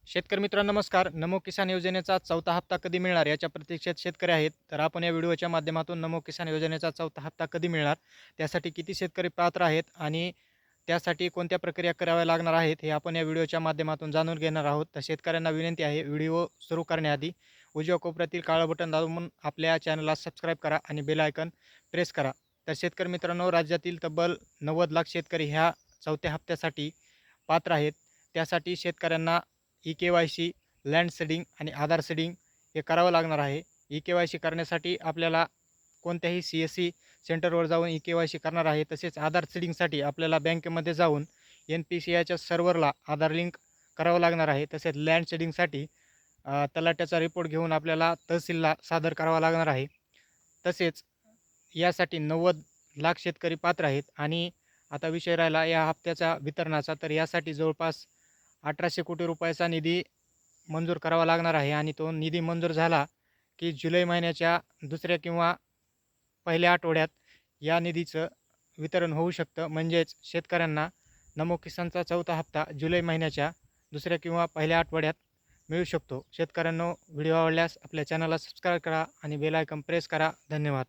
शेतकरी मित्रांनो नमस्कार. नमो किसान योजनेचा चौथा हप्ता कधी मिळणार याच्या प्रतीक्षेत शेतकरी आहेत. तर आपण या व्हिडिओच्या माध्यमातून नमो किसान योजनेचा चौथा हप्ता कधी मिळणार, त्यासाठी किती शेतकरी पात्र आहेत आणि त्यासाठी कोणत्या प्रक्रिया कराव्या लागणार आहेत, हे आपण या व्हिडिओच्या माध्यमातून जाणून घेणार आहोत. तर शेतकऱ्यांना विनंती आहे, व्हिडिओ सुरू करण्याआधी उजव्या कोपऱ्यातील काळं बटन दाबून आपल्या चॅनलला सबस्क्राईब करा आणि बेल आयकॉन प्रेस करा. तर शेतकरी मित्रांनो, राज्यातील तब्बल 90 लाख शेतकरी ह्या चौथ्या हप्त्यासाठी पात्र आहेत. त्यासाठी शेतकऱ्यांना ई-के-वाय-सी, लँड सीडिंग आणि आधार सीडिंग हे करावं लागणार आहे. ई-के-वाय-सी करण्यासाठी आपल्याला कोणत्याही सी-एस-सी सेंटरवर जाऊन ई-के-वाय-सी करणार आहे. तसेच आधार सीडिंगसाठी आपल्याला बँकेमध्ये जाऊन NPCIच्या सर्व्हरला आधार लिंक करावं लागणार आहे. तसेच लँड सीडिंगसाठी तलाठ्याचा रिपोर्ट घेऊन आपल्याला तहसीलला सादर करावा लागणार आहे. तसेच यासाठी 90 लाख शेतकरी पात्र आहेत आणि आता विषय राहिला या हप्त्याचा वितरणाचा. तर यासाठी जवळपास 1800 कोटी रुपयाचा निधी मंजूर करावा लागणार आहे आणि तो निधी मंजूर झाला की जुलै महिन्याच्या दुसऱ्या किंवा पहिल्या आठवड्यात या निधीचं वितरण होऊ शकतं. म्हणजेच शेतकऱ्यांना नमो किसानचा चौथा हप्ता जुलै महिन्याच्या दुसऱ्या किंवा पहिल्या आठवड्यात मिळू शकतो. शेतकऱ्यांनो, व्हिडिओ आवडल्यास आपल्या चॅनलला सबस्क्राईब करा आणि बेल आयकॉन प्रेस करा. धन्यवाद.